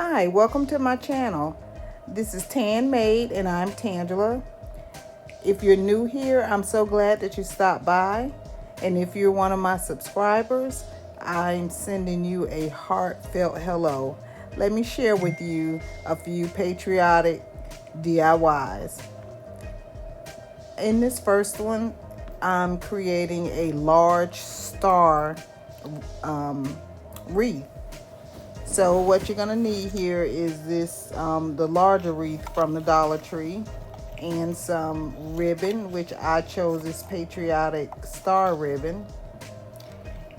Hi, welcome to my channel. This is Tan Maid and I'm Tangela. If you're new here, I'm so glad that you stopped by. And if you're one of my subscribers, I'm sending you a heartfelt hello. Let me share with you a few patriotic DIYs. In this first one, I'm creating a large star wreath. So what you're gonna need here is this, the larger wreath from the Dollar Tree, and some ribbon, which I chose this Patriotic star ribbon.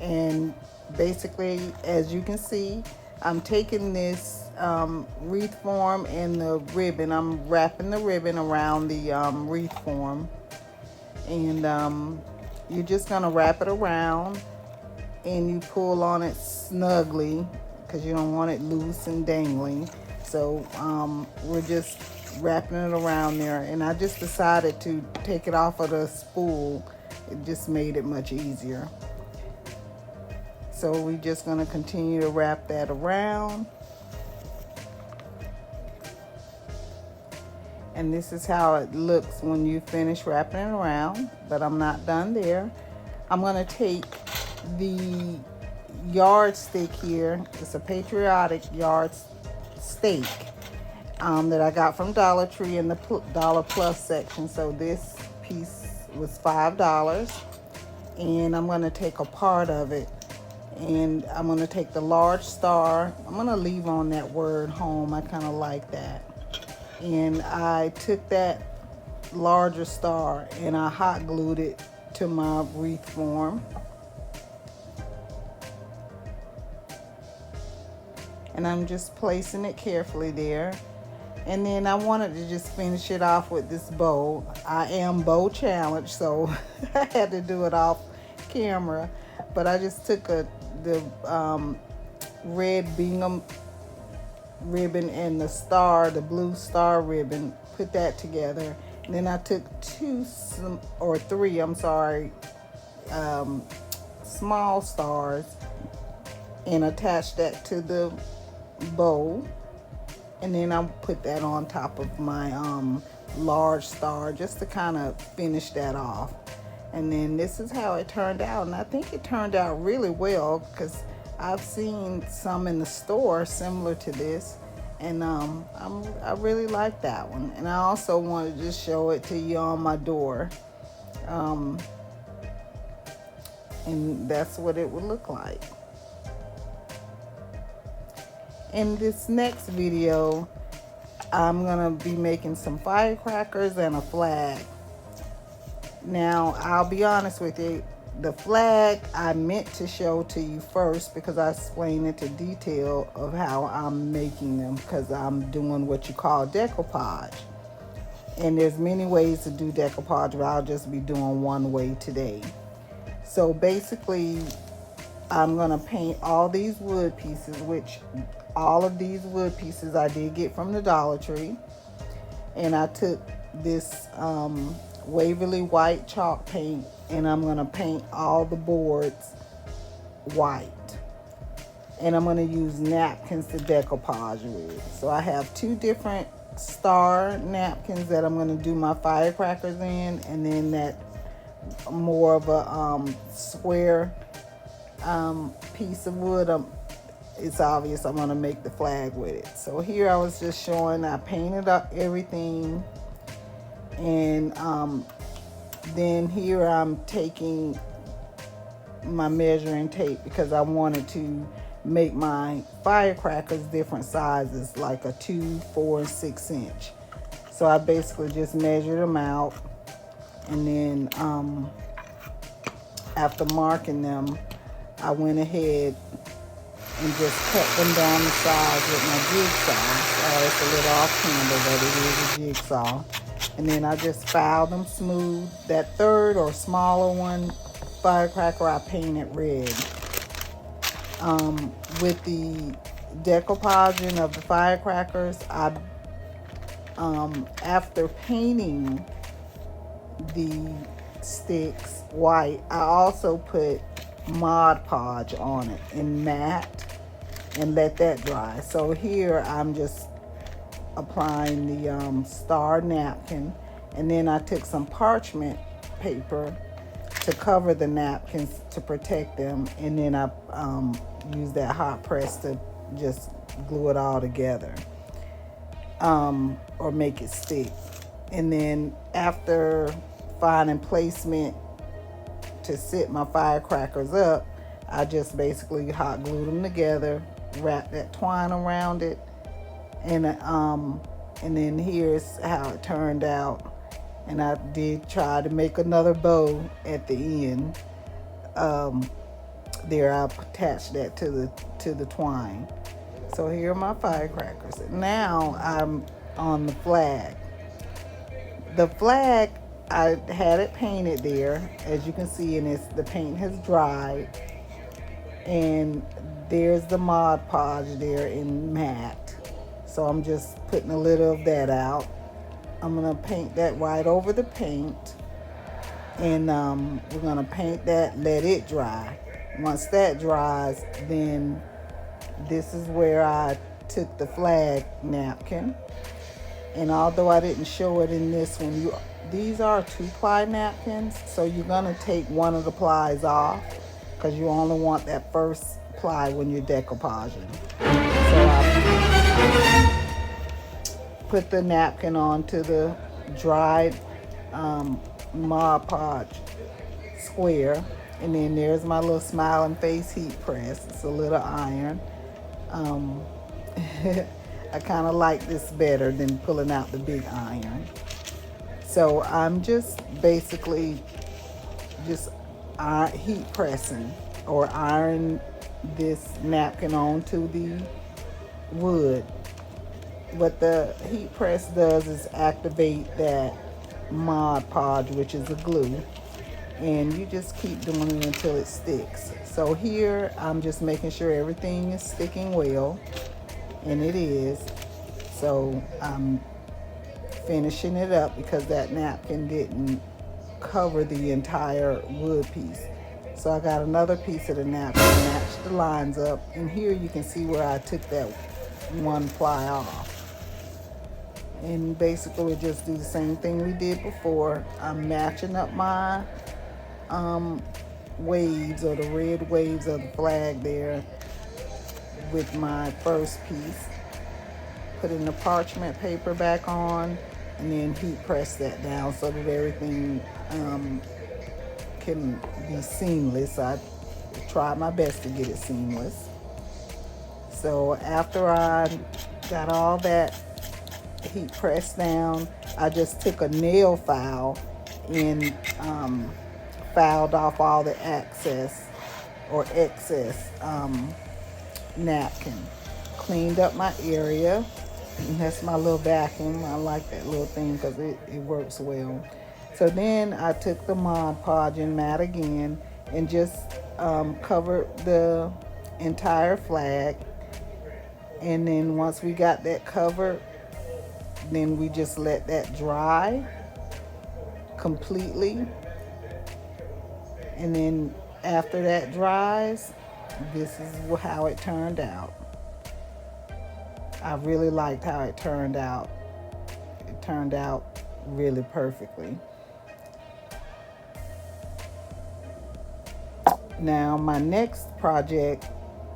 And basically, as you can see, I'm taking this wreath form and the ribbon. I'm wrapping the ribbon around the wreath form, and you're just gonna wrap it around, and you pull on it snugly because you don't want it loose and dangling. So we're just wrapping it around there, and I just decided to take it off of the spool. It just made it much easier. So we're just going to continue to wrap that around, and this is how it looks when you finish wrapping it around. But I'm not done there. I'm going to take the yardstick here. It's a Patriotic yardstick that I got from Dollar Tree in the Dollar Plus section. So this piece was $5, and I'm going to take a part of it, and I'm going to take the large star. I'm going to leave on that word home. I kind of like that. And I took that larger star and I hot glued it to my wreath form. And I'm just placing it carefully there. And then I wanted to just finish it off with this bow. I am bow challenged, so I had to do it off camera. But I just took the red Bingham ribbon and the blue star ribbon, put that together. And then I took three small stars and attached that to the bow, and then I'll put that on top of my large star just to kind of finish that off. And then this is how it turned out, and I think it turned out really well because I've seen some in the store similar to this, and I really like that one. And I also wanted to just show it to you on my door, and that's what it would look like. In this next video, I'm gonna be making some firecrackers and a flag. Now, I'll be honest with you, the flag I meant to show to you first because I explained into detail of how I'm making them, because I'm doing what you call decoupage. And there's many ways to do decoupage, but I'll just be doing one way today. So basically, I'm gonna paint all these wood pieces, which all of these wood pieces I did get from the Dollar Tree. And I took this Waverly white chalk paint, and I'm gonna paint all the boards white. And I'm gonna use napkins to decoupage with. So I have two different star napkins that I'm gonna do my firecrackers in, and then that more of a square piece of wood. It's obvious I'm gonna make the flag with it. So here I was just showing I painted up everything, and then here I'm taking my measuring tape because I wanted to make my firecrackers different sizes, like a 2, 4, and 6 inch. So I basically just measured them out, and then after marking them, I went ahead and just cut them down the sides with my jigsaw. It's a little off camera, but it is a jigsaw. And then I just filed them smooth. That third or smaller one, firecracker, I painted red. With the decoupaging of the firecrackers, after painting the sticks white, I also put Mod Podge on it in matte, and let that dry. So here I'm just applying the star napkin, and then I took some parchment paper to cover the napkins to protect them, and then I used that hot press to just glue it all together, or make it stick. And then after finding placement to sit my firecrackers up, I just basically hot glued them together, wrap that twine around it, and then here's how it turned out. And I did try to make another bow at the end. There I attached that to the twine. So here are my firecrackers. Now I'm on the flag. The flag, I had it painted there, as you can see, and the paint has dried. And there's the Mod Podge there in matte. So I'm just putting a little of that out. I'm gonna paint that right over the paint, and we're gonna paint that, let it dry. Once that dries, then this is where I took the flag napkin. And although I didn't show it in this one, these are 2-ply napkins, so you're gonna take one of the plies off because you only want that first ply when you're decoupaging. So I put the napkin onto the dried Mod Podge square, and then there's my little smiling face heat press. It's a little iron. I kind of like this better than pulling out the big iron. So I'm just basically just heat pressing or iron this napkin onto the wood. What the heat press does is activate that Mod Podge, which is a glue, and you just keep doing it until it sticks. So here I'm just making sure everything is sticking well, and it is. So I'm finishing it up because that napkin didn't cover the entire wood piece. So I got another piece of the napkin, matched the lines up, and here you can see where I took that one ply off. And basically we just do the same thing we did before. I'm matching up my waves, or the red waves of the flag there, with my first piece. Putting the parchment paper back on, and then heat press that down so that everything can be seamless. I tried my best to get it seamless. So after I got all that heat pressed down, I just took a nail file and filed off all the excess napkin. Cleaned up my area. And that's my little vacuum. I like that little thing because it works well. So then I took the Mod Podge and mat again and just covered the entire flag. And then once we got that covered, then we just let that dry completely. And then after that dries, this is how it turned out. I really liked how it turned out. It turned out really perfectly. Now my next project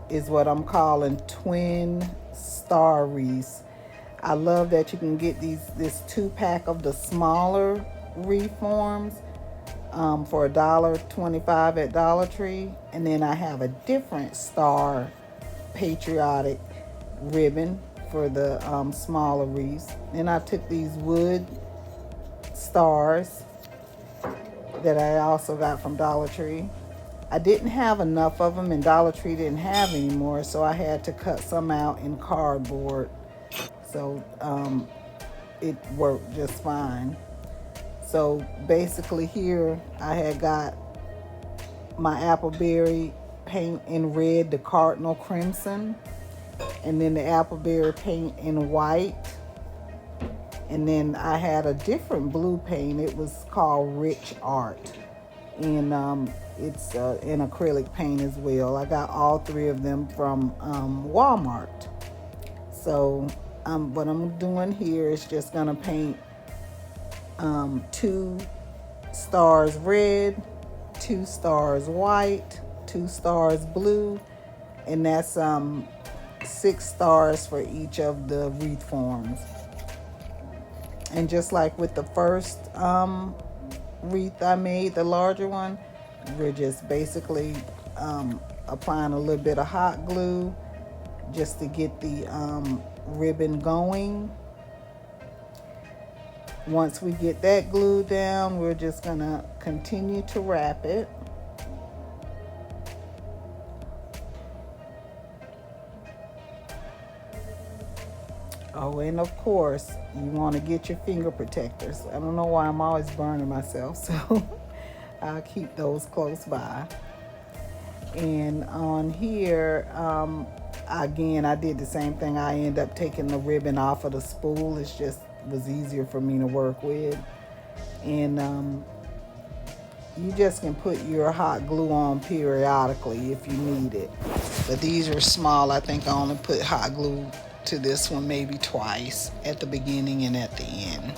is what I'm calling twin star wreaths. I love that you can get this 2-pack of the smaller wreath forms for $1.25 at Dollar Tree, and then I have a different star Patriotic ribbon for the smaller wreaths. Then I took these wood stars that I also got from Dollar Tree. I didn't have enough of them, and Dollar Tree didn't have any more, so I had to cut some out in cardboard. So it worked just fine. So basically here I had got my appleberry paint in red, the cardinal crimson, and then the appleberry paint in white. And then I had a different blue paint. It was called Rich Art. and it's in acrylic paint as well. I got all three of them from Walmart. So what I'm doing here is just gonna paint 2 stars red, 2 stars white, 2 stars blue, and that's 6 stars for each of the wreath forms. And just like with the first wreath I made, the larger one, we're just basically applying a little bit of hot glue just to get the ribbon going. Once we get that glued down, we're just gonna continue to wrap it. Oh, and of course, you want to get your finger protectors. I don't know why I'm always burning myself, so I'll keep those close by. And on here, again, I did the same thing. I end up taking the ribbon off of the spool. It just was easier for me to work with. And you just can put your hot glue on periodically if you need it. But these are small. I think I only put hot glue to this one maybe twice, at the beginning and at the end.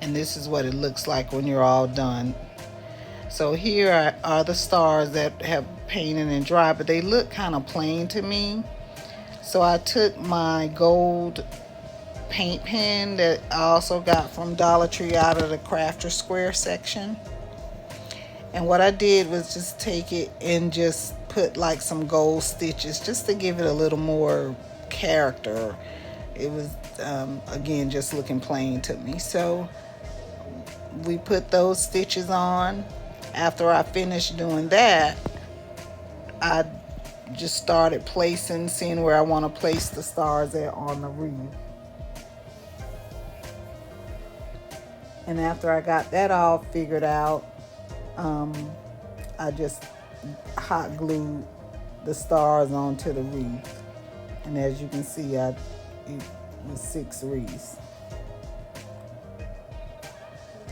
And this is what it looks like when you're all done. So here are the stars that have painted and dried, but they look kind of plain to me. So I took my gold paint pen that I also got from Dollar Tree out of the Crafter Square section. And what I did was just take it and just put like some gold stitches just to give it a little more character. It was, again, just looking plain to me. So we put those stitches on. After I finished doing that, I just started placing, seeing where I want to place the stars at on the wreath. And after I got that all figured out, I just hot glued the stars onto the wreath. And as you can see, it was 6 wreaths.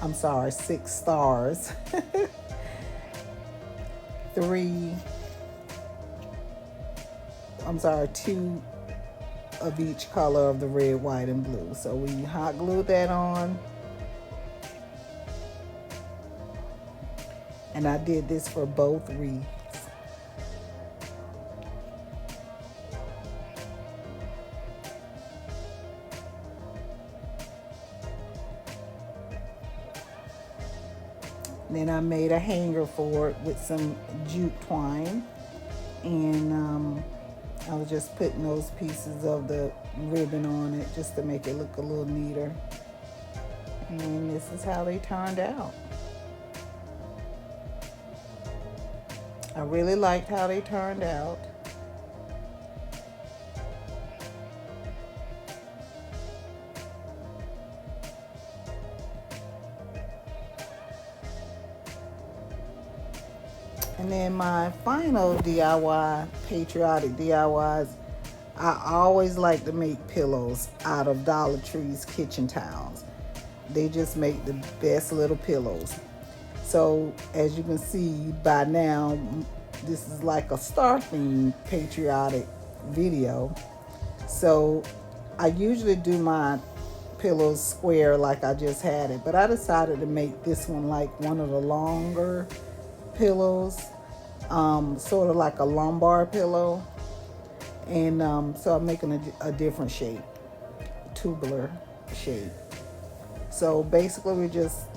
I'm sorry, 6 stars. 2 of each color of the red, white, and blue. So we hot glued that on. And I did this for both wreaths. Then I made a hanger for it with some jute twine. And I was just putting those pieces of the ribbon on it just to make it look a little neater. And this is how they turned out. I really liked how they turned out. And then my final DIY, Patriotic DIYs, I always like to make pillows out of Dollar Tree's kitchen towels. They just make the best little pillows. So as you can see by now, this is like a star-themed patriotic video. So I usually do my pillows square like I just had it, but I decided to make this one like one of the longer pillows, sort of like a lumbar pillow. And so I'm making a different shape, tubular shape. So basically we're just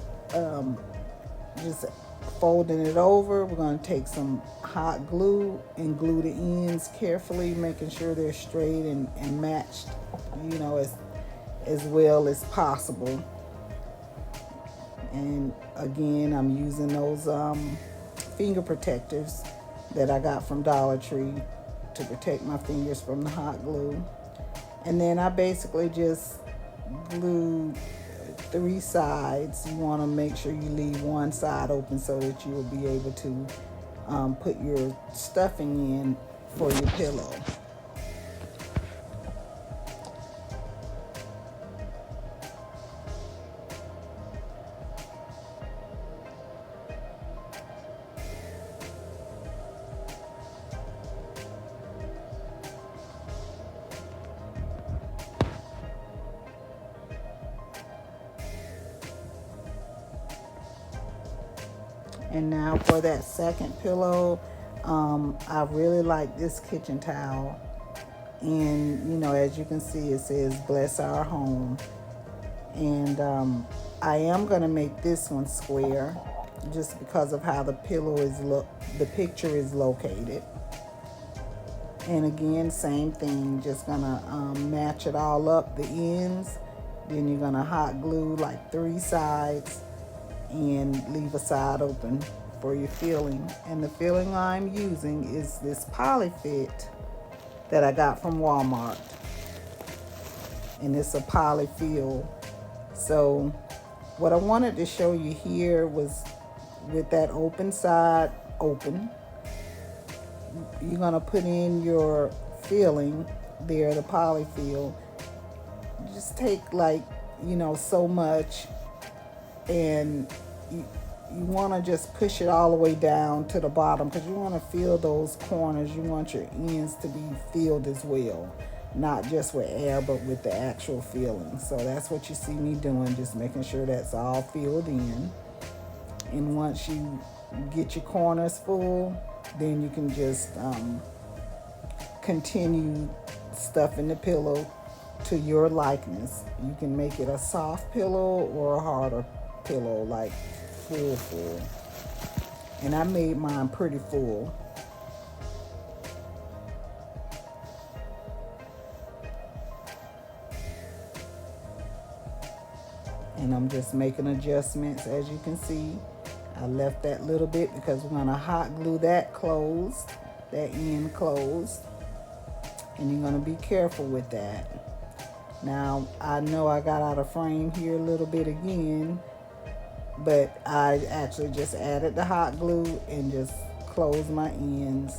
folding it over. We're going to take some hot glue and glue the ends carefully, making sure they're straight and matched, you know, as well as possible. And again, I'm using those finger protectors that I got from Dollar Tree to protect my fingers from the hot glue. And then I basically just glued 3 sides. You want to make sure you leave one side open so that you will be able to put your stuffing in for your pillow. And now for that second pillow, I really like this kitchen towel. And, you know, as you can see, it says bless our home. And I am going to make this one square just because of how the pillow is the picture is located. And again, same thing, just gonna match it all up, the ends. Then you're gonna hot glue like 3 sides and leave a side open for your filling. And the filling I'm using is this Polyfit that I got from Walmart. And it's a polyfill. So what I wanted to show you here was with that open side open, you're gonna put in your filling there, the polyfill. Just take like, you know, so much, and you want to just push it all the way down to the bottom because you want to fill those corners. You want your ends to be filled as well, not just with air but with the actual filling. So that's what you see me doing, just making sure that's all filled in. And once you get your corners full, then you can just continue stuffing the pillow to your likeness. You can make it a soft pillow or a harder pillow, like full. And I made mine pretty full. And I'm just making adjustments. As you can see, I left that little bit because we're gonna hot glue that closed, that end closed. And you're gonna be careful with that. Now, I know I got out of frame here a little bit again, but I actually just added the hot glue and just closed my ends.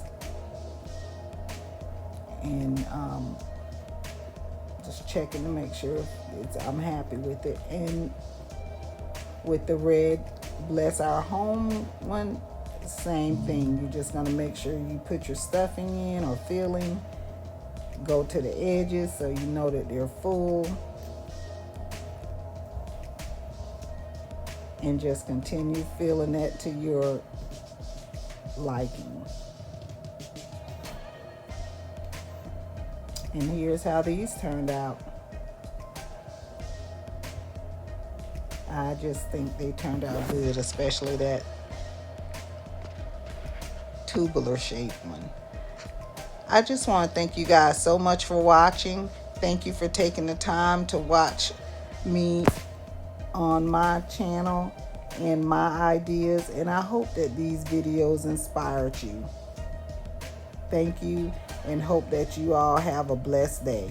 And just checking to make sure I'm happy with it. And with the red bless our home one, same thing. You're just gonna make sure you put your stuffing in or filling, go to the edges so you know that they're full, and just continue filling that to your liking. And here's how these turned out. I just think they turned out good, especially that tubular shaped one. I just want to thank you guys so much for watching. Thank you for taking the time to watch me on my channel and my ideas. And I hope that these videos inspired you. Thank you, and hope that you all have a blessed day.